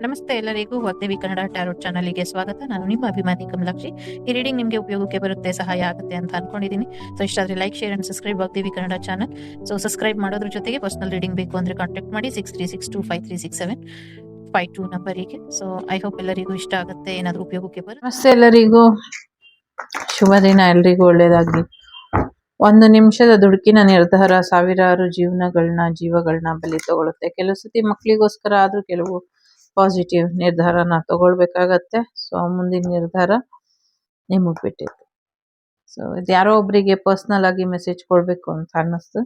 ನಮಸ್ತೆ ಎಲ್ಲರಿಗೂ ವಾಗ್ದೇವಿ ಕನ್ನಡ ಟ್ಯಾರೋಟ್ ಚಾನಲ್ಗೆ ಸ್ವಾಗತ. ನಾನು ನಿಮ್ಮ ಅಭಿಮಾನಿ ಕಮಲಾಕ್ಷಿ. ಈ ರೀಡಿಂಗ್ ನಿಮಗೆ ಉಪಯೋಗಕ್ಕೆ ಬರುತ್ತೆ, ಸಹಾಯ ಆಗುತ್ತೆ ಅಂತ ಅನ್ಕೊಂಡಿದ್ದೀನಿ. ಸೊ ಇಷ್ಟ ಆದರೆ like, share and subscribe Vagdevi Kannada channel. So subscribe ಮಾಡೋದ್ರ ಜೊತೆಗೆ ಪರ್ಸನಲ್ ರೀಡಿಂಗ್ ಬೇಕು ಅಂದ್ರೆ ಕಾಂಟ್ಯಾಕ್ಟ್ ಮಾಡಿ 6362536752 ನಂಬರಿಗೆ. ಸೊ ಐ ಹೋಪ್ ಎಲ್ಲರಿಗೂ ಇಷ್ಟ ಆಗುತ್ತೆ, ಏನಾದರೂ ಉಪಯೋಗಕ್ಕೆ ಬರುತ್ತೆ. ನಮಸ್ತೆ ಎಲ್ಲರಿಗೂ, ಶುಭ ದಿನ. ಎಲ್ರಿಗೂ ಒಳ್ಳೇದಾಗ್ಲಿ. ಒಂದು ನಿಮಿಷದ ದುಡುಕಿನ ನಿರ್ಧಾರ ಸಾವಿರಾರು ಜೀವಗಳನ್ನ ಬಲಿ ತಗೊಳುತ್ತೆ. ಕೆಲವು ಸತಿ ಮಕ್ಕಳಿಗೋಸ್ಕರ ಆದ್ರೂ ಕೆಲವು ಪಾಸಿಟಿವ್ ನಿರ್ಧಾರನ ತಗೊಳ್ಬೇಕಾಗತ್ತೆ. ಸೊ ಮುಂದಿನ ನಿರ್ಧಾರ ನಿಮಗ್ ಬಿಟ್ಟಿತ್ತು. ಸೊ ಇದು ಯಾರೋ ಒಬ್ರಿಗೆ ಪರ್ಸ್ನಲ್ ಆಗಿ ಮೆಸೇಜ್ ಕೊಡ್ಬೇಕು ಅಂತ ಅನ್ನಿಸ್ತು,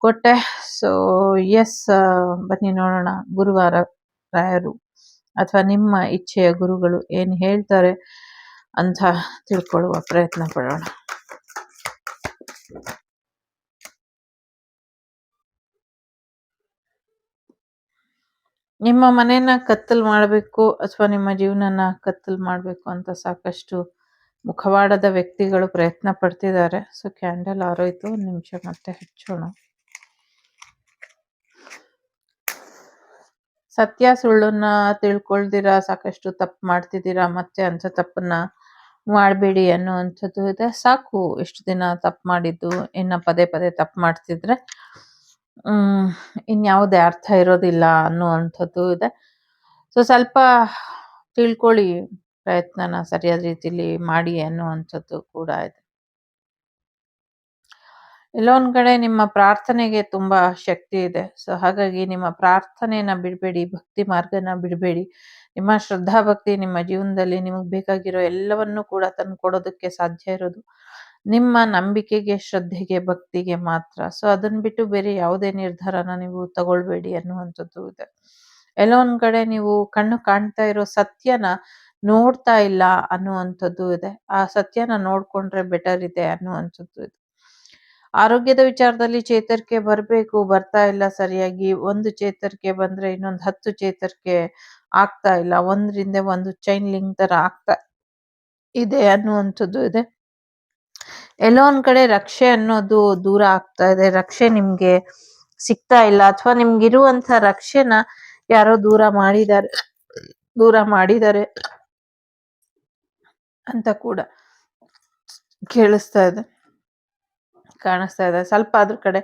ಕೊಟ್ಟೆ. ಸೊ ಎಸ್, ಬನ್ನಿ ನೋಡೋಣ ಗುರುವಾರ ರಾಯರು ಅಥವಾ ನಿಮ್ಮ ಇಚ್ಛೆಯ ಗುರುಗಳು ಏನ್ ಹೇಳ್ತಾರೆ ಅಂತ ತಿಳ್ಕೊಳ್ಳುವ ಪ್ರಯತ್ನ ಪಡೋಣ. ನಿಮ್ಮ ಮನೇನ ಕತ್ತಲ್ ಮಾಡಬೇಕು ಅಥವಾ ನಿಮ್ಮ ಜೀವನನ ಕತ್ತಲ್ ಮಾಡಬೇಕು ಅಂತ ಸಾಕಷ್ಟು ಮುಖವಾಡದ ವ್ಯಕ್ತಿಗಳು ಪ್ರಯತ್ನ ಪಡ್ತಿದ್ದಾರೆ. ಸೊ ಕ್ಯಾಂಡಲ್ ಆರೋಯ್ತು, ಒಂದು ನಿಮಿಷ ಮತ್ತೆ ಹಚ್ಚೋಣ. ಸತ್ಯ ಸುಳ್ಳನ್ನ ತಿಳ್ಕೊಳ್ದಿರಾ ಸಾಕಷ್ಟು ತಪ್ಪು ಮಾಡ್ತಿದ್ದೀರಾ, ಮತ್ತೆ ಅಂತ ತಪ್ಪನ್ನ ಮಾಡಬೇಡಿ ಅನ್ನುವಂಥದ್ದು ಇದೆ. ಸಾಕು ಇಷ್ಟು ದಿನ ತಪ್ಪು ಮಾಡಿದ್ದು, ಇನ್ನ ಪದೇ ಪದೇ ತಪ್ಪು ಮಾಡ್ತಿದ್ರೆ ಇನ್ಯಾವುದೇ ಅರ್ಥ ಇರೋದಿಲ್ಲ ಅನ್ನುವಂಥದ್ದು ಇದೆ. ಸೊ ಸ್ವಲ್ಪ ತಿಳ್ಕೊಳ್ಳಿ, ಪ್ರಯತ್ನನ ಸರಿಯಾದ ರೀತಿಲಿ ಮಾಡಿ ಅನ್ನುವಂಥದ್ದು ಕೂಡ ಇದೆ. ಎಲ್ಲೋ ಒಂದ್ ಕಡೆ ನಿಮ್ಮ ಪ್ರಾರ್ಥನೆಗೆ ತುಂಬಾ ಶಕ್ತಿ ಇದೆ. ಸೊ ಹಾಗಾಗಿ ನಿಮ್ಮ ಪ್ರಾರ್ಥನೆಯನ್ನ ಬಿಡಬೇಡಿ, ಭಕ್ತಿ ಮಾರ್ಗನ ಬಿಡಬೇಡಿ. ನಿಮ್ಮ ಶ್ರದ್ಧಾ ಭಕ್ತಿ ನಿಮ್ಮ ಜೀವನದಲ್ಲಿ ನಿಮಗೆ ಬೇಕಾಗಿರೋ ಎಲ್ಲವನ್ನೂ ಕೂಡ ತಂದು ಕೊಡೋದಕ್ಕೆ ಸಾಧ್ಯ ಇರೋದು ನಿಮ್ಮ ನಂಬಿಕೆಗೆ, ಶ್ರದ್ಧೆಗೆ, ಭಕ್ತಿಗೆ ಮಾತ್ರ. ಸೊ ಅದನ್ನ ಬಿಟ್ಟು ಬೇರೆ ಯಾವುದೇ ನಿರ್ಧಾರನ ನೀವು ತಗೊಳ್ಬೇಡಿ ಅನ್ನುವಂಥದ್ದು ಇದೆ. ಎಲ್ಲೋ ಒಂದ್ ಕಡೆ ನೀವು ಕಣ್ಣು ಕಾಣ್ತಾ ಇರೋ ಸತ್ಯನ ನೋಡ್ತಾ ಇಲ್ಲ ಅನ್ನುವಂಥದ್ದು ಇದೆ. ಆ ಸತ್ಯನ ನೋಡ್ಕೊಂಡ್ರೆ ಬೆಟರ್ ಇದೆ ಅನ್ನುವಂಥದ್ದು ಇದೆ. ಆರೋಗ್ಯದ ವಿಚಾರದಲ್ಲಿ ಚೇತರಿಕೆ ಬರಬೇಕು, ಬರ್ತಾ ಇಲ್ಲ ಸರಿಯಾಗಿ. ಒಂದು ಚೇತರಿಕೆ ಬಂದ್ರೆ ಇನ್ನೊಂದು 10 ಚೇತರಿಕೆ ಆಗ್ತಾ ಇಲ್ಲ. ಒಂದ್ರಿಂದ ಒಂದು ಚೈನ್ ಲಿಂಕ್ ತರ ಆಗ್ತಾ ಇದೆ ಅನ್ನುವಂಥದ್ದು ಇದೆ. ಎಲ್ಲೋ ಒಂದ್ ಕಡೆ ರಕ್ಷೆ ಅನ್ನೋದು ದೂರ ಆಗ್ತಾ ಇದೆ, ರಕ್ಷೆ ನಿಮ್ಗೆ ಸಿಗ್ತಾ ಇಲ್ಲ, ಅಥವಾ ನಿಮ್ಗಿರುವಂತ ರಕ್ಷೆನ ಯಾರೋ ದೂರ ಮಾಡಿದ್ದಾರೆ ಅಂತ ಕೂಡ ಕಾಣಿಸ್ತಾ ಇದೆ. ಸ್ವಲ್ಪ ಅದ್ರ ಕಡೆ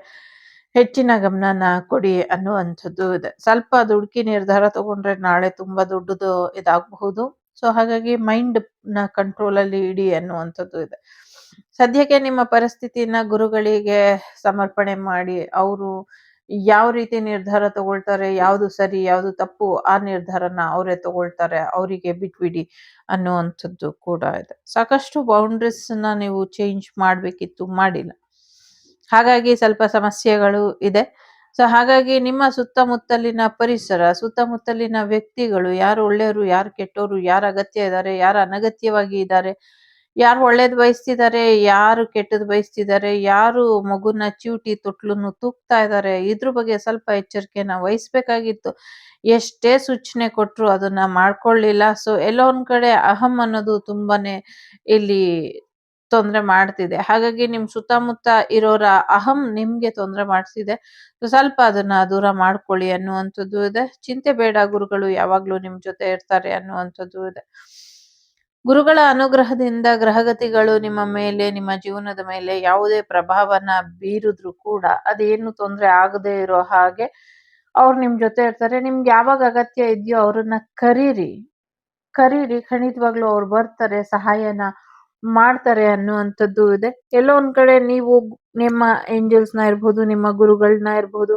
ಹೆಚ್ಚಿನ ಗಮನನ ಕೊಡಿ ಅನ್ನುವಂಥದ್ದು ಇದೆ. ಸ್ವಲ್ಪ ದುಡುಕಿ ನಿರ್ಧಾರ ತಗೊಂಡ್ರೆ ನಾಳೆ ತುಂಬಾ ದೊಡ್ಡದು ಇದಾಗಬಹುದು. ಸೊ ಹಾಗಾಗಿ ಮೈಂಡ್ ನ ಕಂಟ್ರೋಲ್ ಅಲ್ಲಿ ಇಡಿ ಅನ್ನುವಂಥದ್ದು ಇದೆ. ಸದ್ಯಕ್ಕೆ ನಿಮ್ಮ ಪರಿಸ್ಥಿತಿನ ಗುರುಗಳಿಗೆ ಸಮರ್ಪಣೆ ಮಾಡಿ, ಅವರು ಯಾವ ರೀತಿ ನಿರ್ಧಾರ ತಗೊಳ್ತಾರೆ, ಯಾವ್ದು ಸರಿ ಯಾವ್ದು ತಪ್ಪು, ಆ ನಿರ್ಧಾರನ ಅವರೇ ತಗೊಳ್ತಾರೆ, ಅವರಿಗೆ ಬಿಟ್ಬಿಡಿ ಅನ್ನುವಂಥದ್ದು ಕೂಡ ಇದೆ. ಸಾಕಷ್ಟು ಬೌಂಡ್ರೀಸ್ ನ ನೀವು ಚೇಂಜ್ ಮಾಡ್ಬೇಕಿತ್ತು, ಮಾಡಿಲ್ಲ. ಹಾಗಾಗಿ ಸ್ವಲ್ಪ ಸಮಸ್ಯೆಗಳು ಇದೆ. ಸೊ ಹಾಗಾಗಿ ನಿಮ್ಮ ಸುತ್ತಮುತ್ತಲಿನ ಪರಿಸರ, ಸುತ್ತಮುತ್ತಲಿನ ವ್ಯಕ್ತಿಗಳು, ಯಾರು ಒಳ್ಳೆಯವರು, ಯಾರು ಕೆಟ್ಟವರು, ಯಾರು ಅಗತ್ಯ ಇದ್ದಾರೆ, ಯಾರು ಅನಗತ್ಯವಾಗಿ ಇದ್ದಾರೆ, ಯಾರು ಒಳ್ಳೇದ್ ಬಯಸ್ತಿದ್ದಾರೆ, ಯಾರು ಕೆಟ್ಟದ್ ಬಯಸ್ತಿದ್ದಾರೆ, ಯಾರು ಮಗುನ ಚಿವುಟಿ ತೊಟ್ಲನ್ನು ತೂಗ್ತಾ ಇದ್ದಾರೆ, ಇದ್ರ ಬಗ್ಗೆ ಸ್ವಲ್ಪ ಎಚ್ಚರಿಕೆನ ವಹಿಸ್ಬೇಕಾಗಿತ್ತು. ಎಷ್ಟೇ ಸೂಚನೆ ಕೊಟ್ರು ಅದನ್ನ ಮಾಡ್ಕೊಳ್ಳಿಲ್ಲ. ಸೊ ಎಲ್ಲೋ ಒಂದ್ ಕಡೆ ಅಹಂ ಅನ್ನೋದು ತುಂಬಾನೇ ಇಲ್ಲಿ ತೊಂದರೆ ಮಾಡ್ತಿದೆ. ಹಾಗಾಗಿ ನಿಮ್ ಸುತ್ತಮುತ್ತ ಇರೋರ ಅಹಂ ನಿಮ್ಗೆ ತೊಂದರೆ ಮಾಡ್ತಿದೆ. ಸ್ವಲ್ಪ ಅದನ್ನ ದೂರ ಮಾಡ್ಕೊಳ್ಳಿ ಅನ್ನುವಂಥದ್ದು ಇದೆ. ಚಿಂತೆ ಬೇಡ, ಗುರುಗಳು ಯಾವಾಗ್ಲೂ ನಿಮ್ ಜೊತೆ ಇರ್ತಾರೆ ಅನ್ನುವಂಥದ್ದು ಇದೆ. ಗುರುಗಳ ಅನುಗ್ರಹದಿಂದ ಗ್ರಹಗತಿಗಳು ನಿಮ್ಮ ಮೇಲೆ, ನಿಮ್ಮ ಜೀವನದ ಮೇಲೆ ಯಾವುದೇ ಪ್ರಭಾವನ ಬೀರಿದ್ರು ಕೂಡ ಅದೇನು ತೊಂದರೆ ಆಗದೆ ಇರೋ ಹಾಗೆ ಅವ್ರು ನಿಮ್ ಜೊತೆ ಇರ್ತಾರೆ. ನಿಮ್ಗೆ ಯಾವಾಗ ಅಗತ್ಯ ಇದೆಯೋ ಅವ್ರನ್ನ ಕರೀರಿ, ಖಂಡಿತವಾಗ್ಲೂ ಅವ್ರು ಬರ್ತಾರೆ, ಸಹಾಯನ ಮಾಡ್ತಾರೆ ಅನ್ನುವಂಥದ್ದು ಇದೆ. ಎಲ್ಲೋ ಒಂದ್ ಕಡೆ ನೀವು ನಿಮ್ಮ ಏಂಜಲ್ಸ್ ನ ಇರ್ಬೋದು, ನಿಮ್ಮ ಗುರುಗಳನ್ನ ಇರ್ಬೋದು,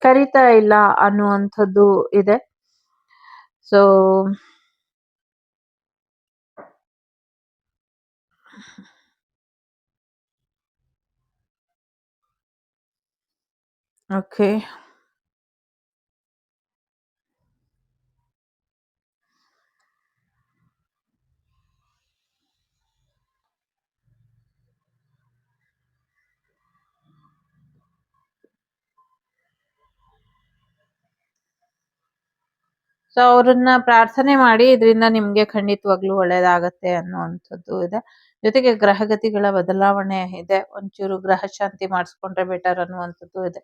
ಕರಿತಾ ಇಲ್ಲ ಅನ್ನುವಂಥದ್ದು ಇದೆ. ಸೊ ಓಕೆ, ಸೊ ಅವ್ರನ್ನ ಪ್ರಾರ್ಥನೆ ಮಾಡಿ, ಇದರಿಂದ ನಿಮ್ಗೆ ಖಂಡಿತವಾಗ್ಲೂ ಒಳ್ಳೇದಾಗತ್ತೆ ಅನ್ನುವಂಥದ್ದು ಇದೆ. ಜೊತೆಗೆ ಗ್ರಹಗತಿಗಳ ಬದಲಾವಣೆ ಇದೆ, ಒಂಚೂರು ಗ್ರಹ ಶಾಂತಿ ಮಾಡಿಸ್ಕೊಂಡ್ರೆ ಬೆಟರ್ ಅನ್ನುವಂಥದ್ದು ಇದೆ.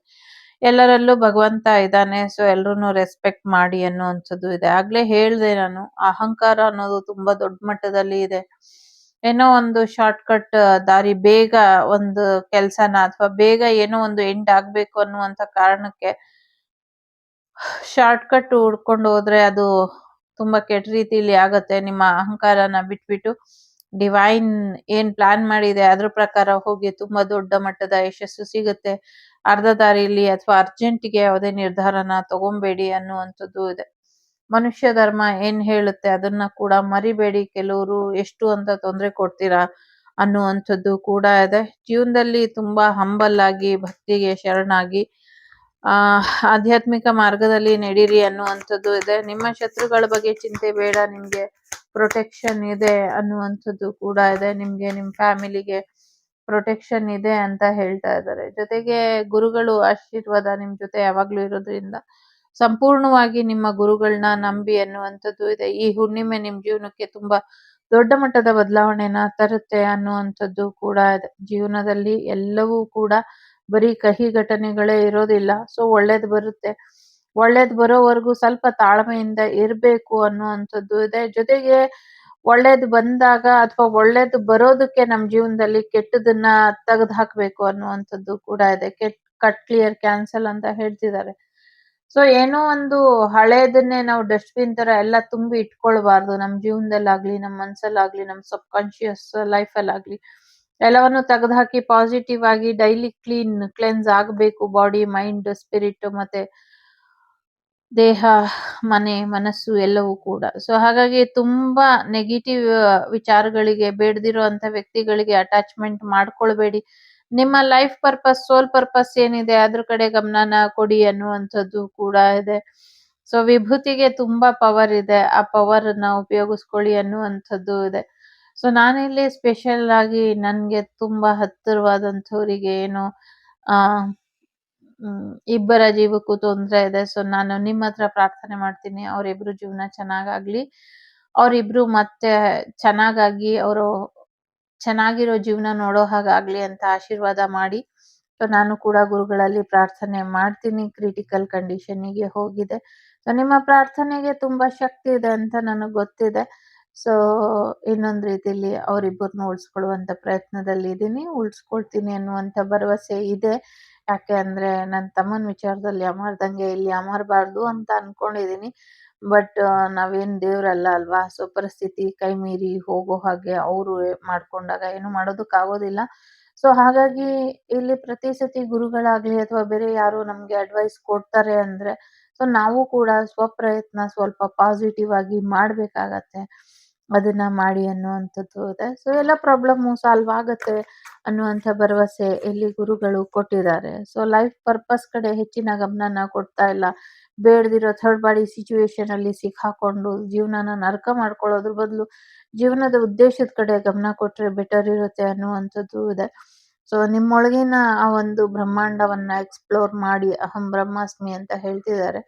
ಎಲ್ಲರಲ್ಲೂ ಭಗವಂತ ಇದ್ದಾನೆ. ಸೊ ಎಲ್ರೂನು ರೆಸ್ಪೆಕ್ಟ್ ಮಾಡಿ ಅನ್ನುವಂಥದ್ದು ಇದೆ. ಆಗ್ಲೇ ಹೇಳ್ದೆ ನಾನು, ಅಹಂಕಾರ ಅನ್ನೋದು ತುಂಬಾ ದೊಡ್ಡ ಮಟ್ಟದಲ್ಲಿ ಇದೆ. ಏನೋ ಒಂದು ಶಾರ್ಟ್‌ಕಟ್ ದಾರಿ, ಬೇಗ ಒಂದು ಕೆಲ್ಸನ ಅಥವಾ ಬೇಗ ಏನೋ ಒಂದು ಎಂಡ್ ಆಗ್ಬೇಕು ಅನ್ನುವಂಥ ಕಾರಣಕ್ಕೆ ಶಾರ್ಟ್‌ಕಟ್ ಹುಡ್ಕೊಂಡು ಹೋದ್ರೆ ಅದು ತುಂಬಾ ಕೆಟ್ಟ ರೀತಿಲಿ ಆಗತ್ತೆ. ನಿಮ್ಮ ಅಹಂಕಾರನ ಬಿಟ್ಬಿಟ್ಟು ಡಿವೈನ್ ಏನ್ ಪ್ಲಾನ್ ಮಾಡಿದೆ ಅದ್ರ ಪ್ರಕಾರ ಹೋಗಿ ತುಂಬಾ ದೊಡ್ಡ ಮಟ್ಟದ ಯಶಸ್ಸು ಸಿಗುತ್ತೆ. ಅರ್ಧ ದಾರಿಲಿ ಅಥವಾ ಅರ್ಜೆಂಟ್‌ಗೆ ಯಾವುದೇ ನಿರ್ಧಾರನ ತಗೊಂಬೇಡಿ ಅನ್ನುವಂಥದ್ದು ಇದೆ. ಮನುಷ್ಯ ಧರ್ಮ ಏನ್ ಹೇಳುತ್ತೆ ಅದನ್ನ ಕೂಡ ಮರಿಬೇಡಿ. ಕೆಲವ್ರು ಎಷ್ಟು ಅಂತ ತೊಂದ್ರೆ ಕೊಡ್ತೀರಾ ಅನ್ನುವಂಥದ್ದು ಕೂಡ ಇದೆ. ಜೀವನದಲ್ಲಿ ತುಂಬಾ ಹಂಬಲ್ ಆಗಿ, ಭಕ್ತಿಗೆ ಶರಣಾಗಿ ಆಧ್ಯಾತ್ಮಿಕ ಮಾರ್ಗದಲ್ಲಿ ನಡೀರಿ ಅನ್ನುವಂಥದ್ದು ಇದೆ. ನಿಮ್ಮ ಶತ್ರುಗಳ ಬಗ್ಗೆ ಚಿಂತೆ ಬೇಡ, ನಿಮ್ಗೆ ಪ್ರೊಟೆಕ್ಷನ್ ಇದೆ ಅನ್ನುವಂಥದ್ದು ಕೂಡ ಇದೆ. ನಿಮ್ಗೆ ನಿಮ್ ಫ್ಯಾಮಿಲಿಗೆ ಪ್ರೊಟೆಕ್ಷನ್ ಇದೆ ಅಂತ ಹೇಳ್ತಾ ಇದ್ದಾರೆ. ಜೊತೆಗೆ ಗುರುಗಳು ಆಶೀರ್ವಾದ ನಿಮ್ ಜೊತೆ ಯಾವಾಗ್ಲೂ ಇರೋದ್ರಿಂದ ಸಂಪೂರ್ಣವಾಗಿ ನಿಮ್ಮ ಗುರುಗಳನ್ನ ನಂಬಿ ಅನ್ನುವಂಥದ್ದು ಇದೆ. ಈ ಹುಣ್ಣಿಮೆ ನಿಮ್ ಜೀವನಕ್ಕೆ ತುಂಬಾ ದೊಡ್ಡ ಮಟ್ಟದ ಬದಲಾವಣೆನ ತರುತ್ತೆ ಅನ್ನುವಂಥದ್ದು ಕೂಡ ಇದೆ. ಜೀವನದಲ್ಲಿ ಎಲ್ಲವೂ ಕೂಡ ಬರೀ ಕಹಿ ಘಟನೆಗಳೇ ಇರೋದಿಲ್ಲ. ಸೊ ಒಳ್ಳೇದ್ ಬರುತ್ತೆ. ಒಳ್ಳೇದ್ ಬರೋವರೆಗೂ ಸ್ವಲ್ಪ ತಾಳ್ಮೆಯಿಂದ ಇರ್ಬೇಕು ಅನ್ನುವಂಥದ್ದು ಇದೆ. ಜೊತೆಗೆ ಒಳ್ಳೇದ್ ಬಂದಾಗ ಅಥವಾ ಒಳ್ಳೇದ್ ಬರೋದಕ್ಕೆ ನಮ್ ಜೀವನದಲ್ಲಿ ಕೆಟ್ಟದನ್ನ ತೆಗೆದು ಹಾಕ್ಬೇಕು ಅನ್ನುವಂಥದ್ದು ಕೂಡ ಇದೆ. ಕಟ್ ಕ್ಲಿಯರ್ ಕ್ಯಾನ್ಸಲ್ ಅಂತ ಹೇಳ್ತಿದ್ದಾರೆ. ಸೊ ಏನೋ ಒಂದು ಹಳೇದನ್ನೇ ನಾವು ಡಸ್ಟ್‌ಬಿನ್ ತರ ಎಲ್ಲ ತುಂಬಿ ಇಟ್ಕೊಳ್ಬಾರ್ದು. ನಮ್ ಜೀವನದಲ್ಲಾಗ್ಲಿ, ನಮ್ ಮನ್ಸಲ್ಲಾಗ್ಲಿ, ನಮ್ ಸಬ್ ಕಾನ್ಶಿಯಸ್ ಲೈಫಲ್ಲಾಗ್ಲಿ ಎಲ್ಲವನ್ನು ತೆಗೆದುಹಾಕಿ ಪಾಸಿಟಿವ್ ಆಗಿ ಡೈಲಿ ಕ್ಲೆನ್ಸ್ ಆಗ್ಬೇಕು. ಬಾಡಿ, ಮೈಂಡ್, ಸ್ಪಿರಿಟ್ ಮತ್ತೆ ದೇಹ, ಮನೆ, ಮನಸ್ಸು ಎಲ್ಲವೂ ಕೂಡ. ಸೊ ಹಾಗಾಗಿ ತುಂಬಾ ನೆಗೆಟಿವ್ ವಿಚಾರಗಳಿಗೆ, ಬೇಡದಿರುವಂತ ವ್ಯಕ್ತಿಗಳಿಗೆ ಅಟ್ಯಾಚ್‌ಮೆಂಟ್ ಮಾಡ್ಕೊಳ್ಬೇಡಿ. ನಿಮ್ಮ ಲೈಫ್ ಪರ್ಪಸ್, ಸೋಲ್ ಪರ್ಪಸ್ ಏನಿದೆ ಅದ್ರ ಕಡೆ ಗಮನನ ಕೊಡಿ ಅನ್ನುವಂಥದ್ದು ಕೂಡ ಇದೆ. ಸೊ ವಿಭೂತಿಗೆ ತುಂಬಾ ಪವರ್ ಇದೆ. ಆ ಪವರನ್ನ ಉಪಯೋಗಿಸ್ಕೊಳ್ಳಿ ಅನ್ನುವಂಥದ್ದು ಇದೆ. ಸೊ ನಾನಿಲ್ಲಿ ಸ್ಪೆಷಲ್ ಆಗಿ ನನ್ಗೆ ತುಂಬಾ ಹತ್ತಿರವಾದಂಥವರಿಗೆ ಏನೋ ಆ ಇಬ್ಬರ ಜೀವಕ್ಕೂ ತೊಂದ್ರೆ ಇದೆ. ಸೊ ನಾನು ನಿಮ್ಮತ್ರ ಪ್ರಾರ್ಥನೆ ಮಾಡ್ತೀನಿ. ಅವ್ರಿಬ್ರು ಜೀವನ ಚೆನ್ನಾಗಾಗ್ಲಿ. ಅವ್ರಿಬ್ರು ಮತ್ತೆ ಚೆನ್ನಾಗಾಗಿ ಅವ್ರು ಚೆನ್ನಾಗಿರೋ ಜೀವನ ನೋಡೋ ಹಾಗಾಗ್ಲಿ ಅಂತ ಆಶೀರ್ವಾದ ಮಾಡಿ. ಸೊ ನಾನು ಕೂಡ ಗುರುಗಳಲ್ಲಿ ಪ್ರಾರ್ಥನೆ ಮಾಡ್ತೀನಿ. ಕ್ರಿಟಿಕಲ್ ಕಂಡೀಷನ್ನಿಗೆ ಹೋಗಿದೆ. ಸೊ ನಿಮ್ಮ ಪ್ರಾರ್ಥನೆಗೆ ತುಂಬಾ ಶಕ್ತಿ ಇದೆ ಅಂತ ನನಗ್ ಗೊತ್ತಿದೆ. ಸೊ ಇನ್ನೊಂದ್ ರೀತಿಲಿ ಅವ್ರಿಬ್ಬರನ್ನು ಉಳಿಸ್ಕೊಳ್ಳುವಂತ ಪ್ರಯತ್ನದಲ್ಲಿ ಇದೀನಿ. ಉಳಿಸ್ಕೊಳ್ತೀನಿ ಅನ್ನುವಂತ ಭರವಸೆ ಇದೆ. ಯಾಕೆ ಅಂದ್ರೆ ನನ್ ತಮ್ಮನ್ ವಿಚಾರದಲ್ಲಿ ಅಮರ್ದಂಗೆ ಇಲ್ಲಿ ಅಮರಬಾರ್ದು ಅಂತ ಅನ್ಕೊಂಡಿದೀನಿ. ಬಟ್ ನಾವೇನ್ ದೇವ್ರಲ್ಲ ಅಲ್ವಾ? ಸೊ ಪರಿಸ್ಥಿತಿ ಕೈ ಮೀರಿ ಹೋಗೋ ಹಾಗೆ ಅವ್ರು ಮಾಡ್ಕೊಂಡಾಗ ಏನು ಮಾಡೋದಕ್ಕಾಗೋದಿಲ್ಲ. ಸೊ ಹಾಗಾಗಿ ಇಲ್ಲಿ ಪ್ರತಿ ಸತಿ ಗುರುಗಳಾಗ್ಲಿ ಅಥವಾ ಬೇರೆ ಯಾರೋ ನಮ್ಗೆ ಅಡ್ವೈಸ್ ಕೊಡ್ತಾರೆ ಅಂದ್ರೆ ಸೊ ನಾವು ಕೂಡ ಸ್ವಪ್ರಯತ್ನ ಸ್ವಲ್ಪ ಪಾಸಿಟಿವ್ ಆಗಿ ಮಾಡ್ಬೇಕಾಗತ್ತೆ. ಅದನ್ನ ಮಾಡಿ ಅನ್ನುವಂಥದ್ದು ಇದೆ. ಸೊ ಎಲ್ಲ ಪ್ರಾಬ್ಲಮ್ಮು ಸಾಲ್ವ್ ಆಗತ್ತೆ ಅನ್ನುವಂಥ ಭರವಸೆ ಇಲ್ಲಿ ಗುರುಗಳು ಕೊಟ್ಟಿದ್ದಾರೆ. ಸೊ ಲೈಫ್ ಪರ್ಪಸ್ ಕಡೆ ಹೆಚ್ಚಿನ ಗಮನನ ಕೊಡ್ತಾ ಇಲ್ಲ. ಬೇಡದಿರೋ ಥರ್ಡ್ ಪಾರ್ಟಿ ಸಿಚುವೇಶನ್ ಅಲ್ಲಿ ಸಿಕ್ಕಾಕೊಂಡು ಜೀವನನ ನರಕ ಮಾಡ್ಕೊಳ್ಳೋದ್ರ ಬದಲು ಜೀವನದ ಉದ್ದೇಶದ ಕಡೆ ಗಮನ ಕೊಟ್ರೆ ಬೆಟರ್ ಇರುತ್ತೆ ಅನ್ನುವಂಥದ್ದು ಇದೆ. ಸೊ ನಿಮ್ಮೊಳಗಿನ ಆ ಒಂದು ಬ್ರಹ್ಮಾಂಡವನ್ನ ಎಕ್ಸ್‌ಪ್ಲೋರ್ ಮಾಡಿ. ಅಹಂ ಬ್ರಹ್ಮಾಸ್ಮಿ ಅಂತ ಹೇಳ್ತಿದ್ದಾರೆ.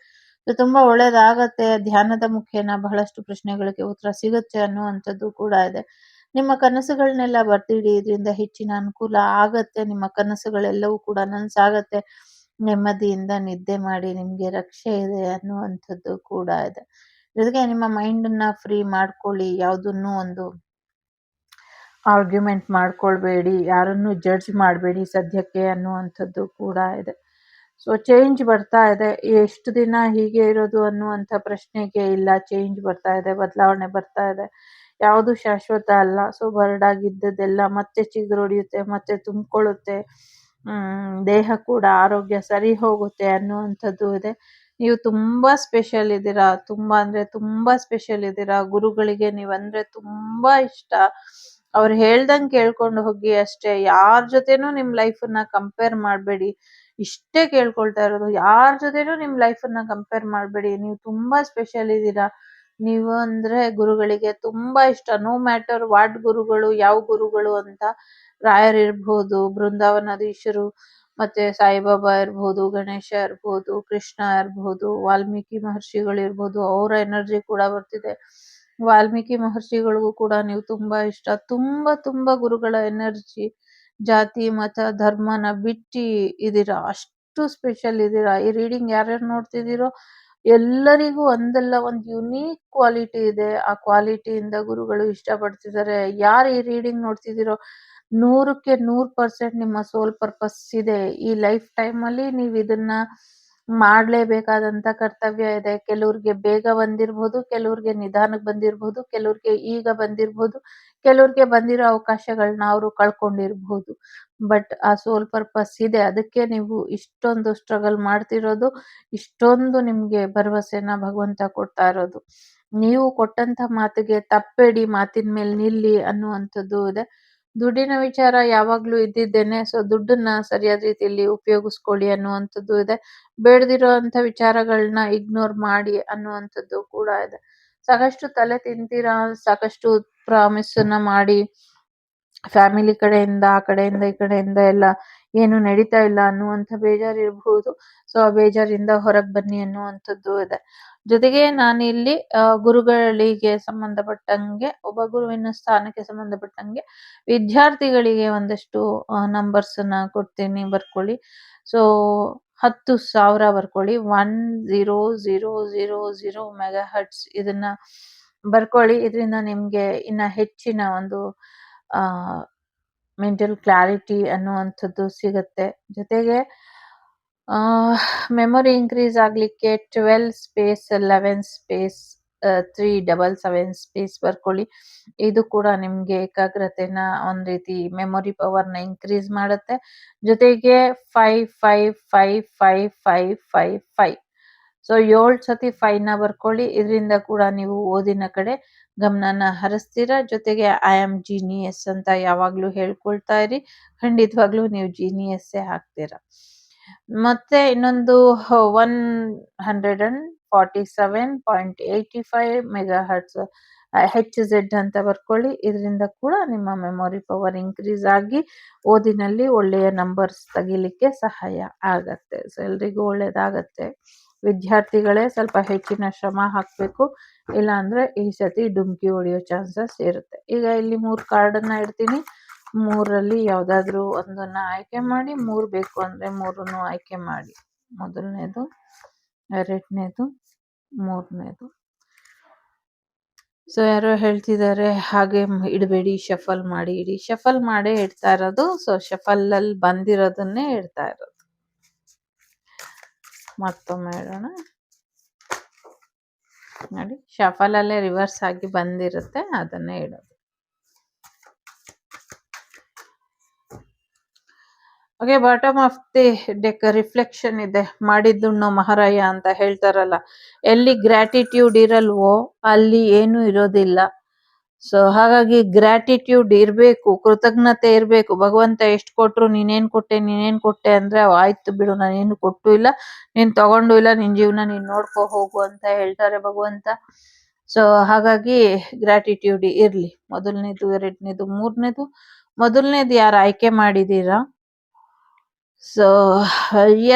ಸೊ ತುಂಬಾ ಒಳ್ಳೇದಾಗತ್ತೆ. ಧ್ಯಾನದ ಮುಖೇನ ಬಹಳಷ್ಟು ಪ್ರಶ್ನೆಗಳಿಗೆ ಉತ್ತರ ಸಿಗುತ್ತೆ ಅನ್ನುವಂಥದ್ದು ಕೂಡ ಇದೆ. ನಿಮ್ಮ ಕನಸುಗಳನ್ನೆಲ್ಲ ಬರ್ದಿಡಿ. ಇದರಿಂದ ಹೆಚ್ಚಿನ ಅನುಕೂಲ ಆಗತ್ತೆ. ನಿಮ್ಮ ಕನಸುಗಳೆಲ್ಲವೂ ಕೂಡ ನನ್ಸಾಗತ್ತೆ. ನೆಮ್ಮದಿಯಿಂದ ನಿದ್ದೆ ಮಾಡಿ. ನಿಮ್ಗೆ ರಕ್ಷೆ ಇದೆ ಅನ್ನುವಂಥದ್ದು ಕೂಡ ಇದೆ. ಜೊತೆಗೆ ನಿಮ್ಮ ಮೈಂಡನ್ನ ಫ್ರೀ ಮಾಡ್ಕೊಳ್ಳಿ. ಯಾವುದನ್ನೂ ಒಂದು ಆರ್ಗ್ಯುಮೆಂಟ್ ಮಾಡ್ಕೊಳ್ಬೇಡಿ. ಯಾರನ್ನು ಜಡ್ಜ್ ಮಾಡಬೇಡಿ ಸದ್ಯಕ್ಕೆ ಅನ್ನುವಂಥದ್ದು ಕೂಡ ಇದೆ. ಸೊ ಚೇಂಜ್ ಬರ್ತಾ ಇದೆ. ಎಷ್ಟು ದಿನ ಹೀಗೆ ಇರೋದು ಅನ್ನುವಂಥ ಪ್ರಶ್ನೆಗೆ ಇಲ್ಲ. ಚೇಂಜ್ ಬರ್ತಾ ಇದೆ. ಬದಲಾವಣೆ ಬರ್ತಾ ಇದೆ. ಯಾವುದು ಶಾಶ್ವತ ಅಲ್ಲ. ಸೊ ಬರಡಾಗಿದ್ದದ್ದೆಲ್ಲ ಮತ್ತೆ ಚಿಗುರೊಡೆಯುತ್ತೆ, ಮತ್ತೆ ತುಂಬಿಕೊಳ್ಳುತ್ತೆ. ದೇಹ ಕೂಡ ಆರೋಗ್ಯ ಸರಿ ಹೋಗುತ್ತೆ ಅನ್ನುವಂಥದ್ದು ಇದೆ. ನೀವು ತುಂಬಾ ಸ್ಪೆಷಲ್ ಇದ್ದೀರಾ. ತುಂಬಾ ಅಂದ್ರೆ ತುಂಬಾ ಸ್ಪೆಷಲ್ ಇದ್ದೀರಾ. ಗುರುಗಳಿಗೆ ನೀವಂದ್ರೆ ತುಂಬಾ ಇಷ್ಟ. ಅವ್ರು ಹೇಳ್ದಂಗ್ ಕೇಳ್ಕೊಂಡು ಹೋಗಿ ಅಷ್ಟೇ. ಯಾರ್ ಜೊತೆನೂ ನಿಮ್ ಲೈಫನ್ನ ಕಂಪೇರ್ ಮಾಡ್ಬೇಡಿ. ಇಷ್ಟೇ ಕೇಳ್ಕೊಳ್ತಾ ಇರೋದು. ಯಾರ್ ಜೊತೆನೂ ನಿಮ್ ಲೈಫನ್ನ ಕಂಪೇರ್ ಮಾಡ್ಬೇಡಿ. ನೀವು ತುಂಬಾ ಸ್ಪೆಷಲ್ ಇದ್ದೀರಾ. ನೀವು ಅಂದ್ರೆ ಗುರುಗಳಿಗೆ ತುಂಬಾ ಇಷ್ಟ. ನೋ ಮ್ಯಾಟರ್ ವಾಟ್ ಗುರುಗಳು, ಯಾವ ಗುರುಗಳು ಅಂತ. ರಾಯರಿರ್ಬಹುದು, ಬೃಂದಾವನಾಧೀಶರು, ಮತ್ತೆ ಸಾಯಿಬಾಬಾ ಇರ್ಬಹುದು, ಗಣೇಶ ಇರ್ಬಹುದು, ಕೃಷ್ಣ ಇರ್ಬಹುದು, ವಾಲ್ಮೀಕಿ ಮಹರ್ಷಿಗಳಿರ್ಬಹುದು. ಅವರ ಎನರ್ಜಿ ಕೂಡ ಬರ್ತಿದೆ. ವಾಲ್ಮೀಕಿ ಮಹರ್ಷಿಗಳಿಗೂ ಕೂಡ ನೀವು ತುಂಬಾ ಇಷ್ಟ. ತುಂಬಾ ತುಂಬಾ ಗುರುಗಳ ಎನರ್ಜಿ, ಜಾತಿ, ಮತ, ಧರ್ಮನ ಬಿಟ್ಟಿ ಇದೀರಾ. ಅಷ್ಟು ಸ್ಪೆಷಲ್ ಇದ್ದೀರಾ. ಈ ರೀಡಿಂಗ್ ಯಾರ್ಯಾರು ನೋಡ್ತಿದ್ದೀರೋ ಎಲ್ಲರಿಗೂ ಒಂದಲ್ಲ ಒಂದು ಯುನೀಕ್ ಕ್ವಾಲಿಟಿ ಇದೆ. ಆ ಕ್ವಾಲಿಟಿಯಿಂದ ಗುರುಗಳು ಇಷ್ಟಪಡ್ತಿದ್ದಾರೆ. ಯಾರು ಈ ರೀಡಿಂಗ್ ನೋಡ್ತಿದ್ದೀರೋ 100ಕ್ಕೆ 100% ನಿಮ್ಮ ಸೋಲ್ ಪರ್ಪಸ್ ಇದೆ. ಈ ಲೈಫ್ ಟೈಮಲ್ಲಿ ನೀವು ಇದನ್ನ ಮಾಡ್ಲೇಬೇಕಾದಂತ ಕರ್ತವ್ಯ ಇದೆ. ಕೆಲವ್ರಿಗೆ ಬೇಗ ಬಂದಿರ್ಬೋದು, ಕೆಲವ್ರಿಗೆ ನಿಧಾನಕ್ಕೆ ಬಂದಿರ್ಬೋದು, ಕೆಲವ್ರಿಗೆ ಈಗ ಬಂದಿರ್ಬೋದು, ಕೆಲವ್ರಿಗೆ ಬಂದಿರೋ ಅವಕಾಶಗಳನ್ನ ಅವರು ಕಳ್ಕೊಂಡಿರ್ಬೋದು. ಬಟ್ ಆ ಸೋಲ್ ಪರ್ಪಸ್ ಇದೆ. ಅದಕ್ಕೆ ನೀವು ಇಷ್ಟೊಂದು ಸ್ಟ್ರಗಲ್ ಮಾಡ್ತಿರೋದು, ಇಷ್ಟೊಂದು ನಿಮ್ಗೆ ಭರವಸೆನ ಭಗವಂತ ಕೊಡ್ತಾ ಇರೋದು. ನೀವು ಕೊಟ್ಟಂತ ಮಾತಿಗೆ ತಪ್ಪಬೇಡಿ, ಮಾತಿನ ಮೇಲೆ ನಿಲ್ಲಿ ಅನ್ನುವಂಥದ್ದು ಇದೆ. ದುಡ್ಡಿನ ವಿಚಾರ ಯಾವಾಗ್ಲೂ ಇದ್ದಿದ್ದೇನೆ. ಸೊ ದುಡ್ಡನ್ನ ಸರಿಯಾದ ರೀತಿಯಲ್ಲಿ ಉಪಯೋಗಿಸ್ಕೊಳ್ಳಿ ಅನ್ನುವಂಥದ್ದು ಇದೆ. ಬೇಡದಿರೋ ಅಂತ ವಿಚಾರಗಳನ್ನ ಇಗ್ನೋರ್ ಮಾಡಿ ಅನ್ನುವಂಥದ್ದು ಕೂಡ ಇದೆ. ಸಾಕಷ್ಟು ತಲೆ ತಿಂತೀರಾ, ಸಾಕಷ್ಟು ಪ್ರಾಮಿಸ್ ಅನ್ನ ಮಾಡಿ ಫ್ಯಾಮಿಲಿ ಕಡೆಯಿಂದ ಆ ಕಡೆಯಿಂದ ಈ ಕಡೆಯಿಂದ ಎಲ್ಲ ಏನು ನಡೀತಾ ಇಲ್ಲ ಅನ್ನುವಂಥ ಬೇಜಾರು ಇರಬಹುದು. ಸೊ ಆ ಬೇಜಾರಿಂದ ಹೊರಗೆ ಬನ್ನಿ ಅನ್ನುವಂಥದ್ದು ಇದೆ. ಜೊತೆಗೆ ನಾನಿಲ್ಲಿ ಗುರುಗಳಿಗೆ ಸಂಬಂಧಪಟ್ಟಂಗೆ, ಒಬ್ಬ ಗುರುವಿನ ಸ್ಥಾನಕ್ಕೆ ಸಂಬಂಧಪಟ್ಟಂಗೆ ವಿದ್ಯಾರ್ಥಿಗಳಿಗೆ ಒಂದಷ್ಟು ನಂಬರ್ಸ್ ನ ಕೊಡ್ತೀನಿ, ಬರ್ಕೊಳ್ಳಿ. ಸೊ 10,000 ಬರ್ಕೊಳ್ಳಿ. 10,000 ಮೆಗಾ ಹರ್ಟ್ಸ್ ಇದನ್ನ ಬರ್ಕೊಳ್ಳಿ. ಇದರಿಂದ ನಿಮ್ಗೆ ಇನ್ನ ಹೆಚ್ಚಿನ ಒಂದು ಮೆಂಟಲ್ ಕ್ಲಾರಿಟಿ ಅನ್ನುವಂಥದ್ದು ಸಿಗುತ್ತೆ. ಜೊತೆಗೆ ಮೆಮೊರಿ ಇನ್ಕ್ರೀಸ್ ಆಗ್ಲಿಕ್ಕೆ 12 ಸ್ಪೇಸ್ 11 ಸ್ಪೇಸ್ 377 ಸ್ಪೇಸ್ ಬರ್ಕೊಳ್ಳಿ. ಇದು ಕೂಡ ನಿಮ್ಗೆ ಏಕಾಗ್ರತೆನ ಒಂದ್ ರೀತಿ ಮೆಮೊರಿ ಪವರ್ನ ಇನ್ಕ್ರೀಸ್ ಮಾಡುತ್ತೆ. ಜೊತೆಗೆ 55555555 ಸೊ 7 ಸತಿ 5ನ ಬರ್ಕೊಳ್ಳಿ. ಇದರಿಂದ ಕೂಡ ನೀವು ಓದಿನ ಕಡೆ ಗಮನನ ಹರಿಸ್ತೀರಾ. ಜೊತೆಗೆ ಐ ಆಮ್ ಜೀನಿಯಸ್ ಅಂತ ಯಾವಾಗ್ಲೂ ಹೇಳ್ಕೊಳ್ತಾ ಇರಿ. ಖಂಡಿತವಾಗ್ಲೂ ನೀವು ಜೀನಿಯಸ್ಸೇ ಆಗ್ತೀರಾ. ಮತ್ತೆ ಇನ್ನೊಂದು 147.85 ಮೆಗಾ ಹರ್ಟ್ಸ್ HZ ಅಂತ ಬರ್ಕೊಳ್ಳಿ. ಇದರಿಂದ ಕೂಡ ನಿಮ್ಮ ಮೆಮೊರಿ ಪವರ್ ಇನ್ಕ್ರೀಸ್ ಆಗಿ ಓದಿನಲ್ಲಿ ಒಳ್ಳೆಯ ನಂಬರ್ಸ್ ತೆಗಿಲಿಕ್ಕೆ ಸಹಾಯ ಆಗತ್ತೆ. ಸೊ ಎಲ್ರಿಗೂ ಒಳ್ಳೇದಾಗತ್ತೆ. ವಿದ್ಯಾರ್ಥಿಗಳೇ ಸ್ವಲ್ಪ ಹೆಚ್ಚಿನ ಶ್ರಮ ಹಾಕಬೇಕು, ಇಲ್ಲ ಅಂದ್ರೆ ಈ ಸತಿ ಡುಮ್ಕಿ ಹೊಡೆಯೋ ಚಾನ್ಸಸ್ ಇರುತ್ತೆ. ಈಗ ಇಲ್ಲಿ 3 ಕಾರ್ಡನ್ನ ಇಡ್ತೀನಿ. 3ರಲ್ಲಿ ಯಾವ್ದಾದ್ರು ಒಂದನ್ನ ಆಯ್ಕೆ ಮಾಡಿ. 3 ಬೇಕು ಅಂದ್ರೆ 3ನ್ನು ಆಯ್ಕೆ ಮಾಡಿ. ಮೊದಲನೇದು, 2ನೇದು, 3ನೇದು. ಸೊ ಯಾರೋ ಹೇಳ್ತಿದ್ದಾರೆ ಹಾಗೆ ಇಡಬೇಡಿ, ಶಫಲ್ ಮಾಡಿ ಇಡಿ. ಶಫಲ್ ಮಾಡೇ ಇಡ್ತಾ ಇರೋದು. ಸೊ ಶಫಲ್ ಅಲ್ಲಿ ಬಂದಿರೋದನ್ನೇ ಇಡ್ತಾ ಇರೋದು. ಮತ್ತೊಮ್ಮೆ ಇಡೋಣ ನೋಡಿ, ಶಫಲ್ ಅಲ್ಲೇ ರಿವರ್ಸ್ ಆಗಿ ಬಂದಿರುತ್ತೆ, ಅದನ್ನೇ ಇಡೋದು. Okay, bottom of the deck reflection ಇದೆ. ಮಾಡಿದ್ದುಣ್ಣೋ ಮಹಾರಾಯ ಅಂತ ಹೇಳ್ತಾರಲ್ಲ, ಎಲ್ಲಿ ಗ್ರಾಟಿಟ್ಯೂಡ್ ಇರಲ್ವೋ ಅಲ್ಲಿ ಏನು ಇರೋದಿಲ್ಲ. ಸೊ ಹಾಗಾಗಿ ಗ್ರಾಟಿಟ್ಯೂಡ್ ಇರ್ಬೇಕು, ಕೃತಜ್ಞತೆ ಇರ್ಬೇಕು. ಭಗವಂತ ಎಷ್ಟು ಕೊಟ್ರು ನೀನೇನ್ ಕೊಟ್ಟೆ ಅಂದ್ರೆ ಆಯ್ತು ಬಿಡು, ನಾನೇನು ಕೊಟ್ಟು ಇಲ್ಲ, ನೀನ್ ತಗೊಂಡು ಇಲ್ಲ, ನಿನ್ ಜೀವನ ನೀನ್ ನೋಡ್ಕೊ ಹೋಗು ಅಂತ ಹೇಳ್ತಾರೆ ಭಗವಂತ. ಸೊ ಹಾಗಾಗಿ ಗ್ರಾಟಿಟ್ಯೂಡ್ ಇರ್ಲಿ. ಮೊದಲನೇದು, 2ನೇದು, 3ನೇದು. ಮೊದಲನೇದು ಯಾರು ಆಯ್ಕೆ ಮಾಡಿದೀರಾ? ಸೊ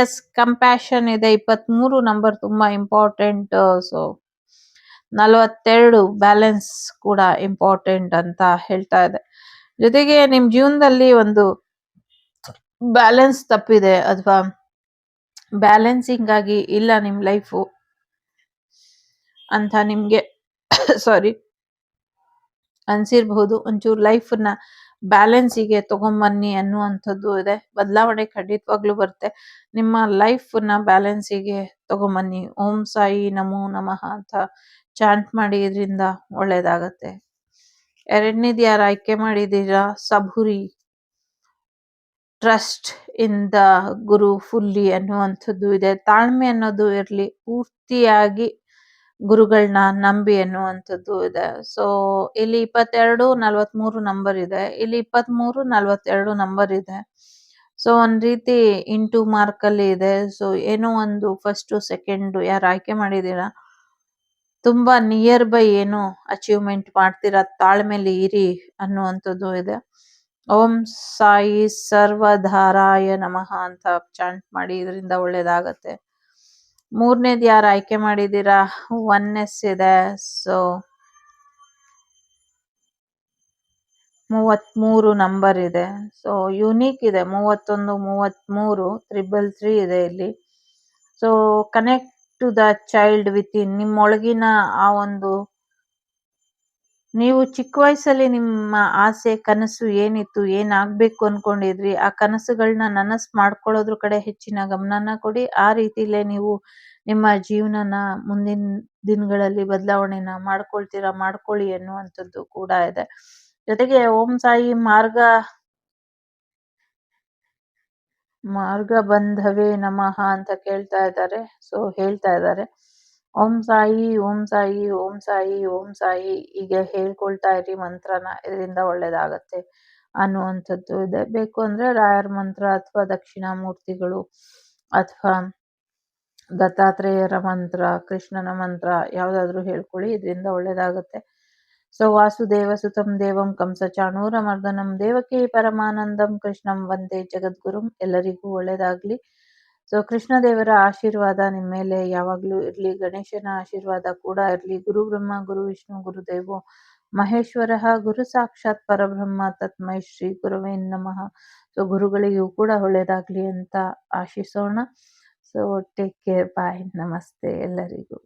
ಎಸ್, ಕಂಪ್ಯಾಷನ್ ಇದೆ. 23 ನಂಬರ್ ತುಂಬಾ ಇಂಪಾರ್ಟೆಂಟ್. ಸೊ 42 ಬ್ಯಾಲೆನ್ಸ್ ಕೂಡ ಇಂಪಾರ್ಟೆಂಟ್ ಅಂತ ಹೇಳ್ತಾ ಇದೆ. ಜೊತೆಗೆ ನಿಮ್ ಜೀವನದಲ್ಲಿ ಒಂದು ಬ್ಯಾಲೆನ್ಸ್ ತಪ್ಪಿದೆ, ಅಥವಾ ಬ್ಯಾಲೆನ್ಸಿಂಗ್ ಆಗಿ ಇಲ್ಲ ನಿಮ್ ಲೈಫು ಅಂತ ನಿಮ್ಗೆ ಸಾರಿ ಅನ್ಸಿರ್ಬಹುದು. ಒಂಚೂರು ಲೈಫನ್ನ ಬ್ಯಾಲೆನ್ಸಿಗೆ ತಗೊಂಬನ್ನಿ ಅನ್ನುವಂಥದ್ದು ಇದೆ. ಬದಲಾವಣೆ ಖಂಡಿತವಾಗ್ಲೂ ಬರುತ್ತೆ. ನಿಮ್ಮ ಲೈಫನ್ನ ಬ್ಯಾಲೆನ್ಸಿಗೆ ತಗೊಂಬನ್ನಿ. ಓಂ ಸಾಯಿ ನಮೋ ನಮಃ ಅಂತ ಚಾಂಟ್ ಮಾಡಿ, ಇದರಿಂದ ಒಳ್ಳೇದಾಗತ್ತೆ. 2ನೇದು ಯಾರು ಆಯ್ಕೆ ಮಾಡಿದೀರಾ? ಸಬೂರಿ, trust in the guru fully ಅನ್ನುವಂಥದ್ದು ಇದೆ. ತಾಳ್ಮೆ ಅನ್ನೋದು ಇರ್ಲಿ, ಪೂರ್ತಿಯಾಗಿ ಗುರುಗಳನ್ನ ನಂಬಿ ಅನ್ನುವಂಥದ್ದು ಇದೆ. ಸೊ ಇಲ್ಲಿ 22 43 ನಂಬರ್ ಇದೆ. ಇಲ್ಲಿ 23 42 ನಂಬರ್ ಇದೆ. ಸೊ ಒಂದ್ ರೀತಿ ಇಂಟು ಮಾರ್ಕ್ ಅಲ್ಲಿ ಇದೆ. ಸೊ ಏನೋ ಒಂದು ಫಸ್ಟ್ ಸೆಕೆಂಡ್ ಯಾರು ಆಯ್ಕೆ ಮಾಡಿದೀರಾ, ತುಂಬಾ ನಿಯರ್ ಬೈ ಏನೋ ಅಚೀವ್ಮೆಂಟ್ ಮಾಡ್ತೀರಾ, ತಾಳ್ಮೆಲಿ ಇರಿ ಅನ್ನುವಂಥದ್ದು ಇದೆ. ಓಂ ಸಾಯಿ ಸರ್ವಧಾರಾಯ ನಮಃ ಅಂತ ಚಾಂಟ್ ಮಾಡಿ, ಇದರಿಂದ ಒಳ್ಳೇದಾಗತ್ತೆ. 3ನೇದು ಯಾರು ಆಯ್ಕೆ ಮಾಡಿದೀರಾ? ಒನ್ನೆಸ್ ಇದೆ. ಸೊ 33 ನಂಬರ್ ಇದೆ. ಸೊ ಯುನೀಕ್ ಇದೆ. 31, 33, 333 ಇದೆ ಇಲ್ಲಿ. So connect to the child within. ನಿಮ್ಮೊಳಗಿನ ಆ ಒಂದು ನೀವು ಚಿಕ್ಕ ವಯಸ್ಸಲ್ಲಿ ನಿಮ್ಮ ಆಸೆ ಕನಸು ಏನಿತ್ತು, ಏನಾಗ್ಬೇಕು ಅನ್ಕೊಂಡಿದ್ರಿ, ಆ ಕನಸುಗಳನ್ನ ನನಸು ಮಾಡ್ಕೊಳ್ಳೋದ್ರ ಕಡೆ ಹೆಚ್ಚಿನ ಗಮನನ ಕೊಡಿ. ಆ ರೀತಿಲೇ ನೀವು ನಿಮ್ಮ ಜೀವನನ ಮುಂದಿನ ದಿನಗಳಲ್ಲಿ ಬದಲಾವಣೆನ ಮಾಡ್ಕೊಳ್ಳಿ ಅನ್ನುವಂಥದ್ದು ಕೂಡ ಇದೆ. ಜೊತೆಗೆ ಓಂ ಸಾಯಿ ಮಾರ್ಗ ಬಂಧವೇ ನಮಃ ಅಂತ ಕೇಳ್ತಾ ಇದ್ದಾರೆ. ಸೊ ಹೇಳ್ತಾ ಇದ್ದಾರೆ, ಓಂ ಸಾಯಿ ಓಂ ಸಾಯಿ ಓಂ ಸಾಯಿ ಓಂ ಸಾಯಿ ಹೀಗೆ ಹೇಳ್ಕೊಳ್ತಾ ಇರಿ ಮಂತ್ರನ, ಇದರಿಂದ ಒಳ್ಳೇದಾಗತ್ತೆ ಅನ್ನುವಂಥದ್ದು ಇದೆ. ಬೇಕು ಅಂದ್ರೆ ರಾಯರ ಮಂತ್ರ ಅಥವಾ ದಕ್ಷಿಣಾಮೂರ್ತಿಗಳು ಅಥವಾ ದತ್ತಾತ್ರೇಯರ ಮಂತ್ರ, ಕೃಷ್ಣನ ಮಂತ್ರ ಯಾವ್ದಾದ್ರು ಹೇಳ್ಕೊಳ್ಳಿ, ಇದರಿಂದ ಒಳ್ಳೇದಾಗತ್ತೆ. ಸೊ ವಾಸುದೇವ ಸುತಂ ದೇವಂ ಕಂಸಚಾಣೂರ ಮರ್ದನಂ ದೇವಕಿ ಪರಮಾನಂದಂ ಕೃಷ್ಣಂ ವಂದೇ ಜಗದ್ಗುರುಂ. ಎಲ್ಲರಿಗೂ ಒಳ್ಳೇದಾಗ್ಲಿ. ಸೊ ಕೃಷ್ಣ ದೇವರ ಆಶೀರ್ವಾದ ನಿಮ್ಮ ಮೇಲೆ ಯಾವಾಗ್ಲೂ ಇರ್ಲಿ. ಗಣೇಶನ ಆಶೀರ್ವಾದ ಕೂಡ ಇರ್ಲಿ. ಗುರು ಬ್ರಹ್ಮ ಗುರು ವಿಷ್ಣು ಗುರುದೇವೋ ಮಹೇಶ್ವರ ಗುರು ಸಾಕ್ಷಾತ್ ಪರಬ್ರಹ್ಮ ತಸ್ಮೈ ಶ್ರೀ ಗುರುವೇ ನಮಃ. ಸೊ ಗುರುಗಳಿಗೂ ಕೂಡ ಒಳ್ಳೇದಾಗ್ಲಿ ಅಂತ ಆಶಿಸೋಣ. ಸೊ ಟೇಕ್ ಕೇರ್, ಬಾಯ್, ನಮಸ್ತೆ ಎಲ್ಲರಿಗೂ.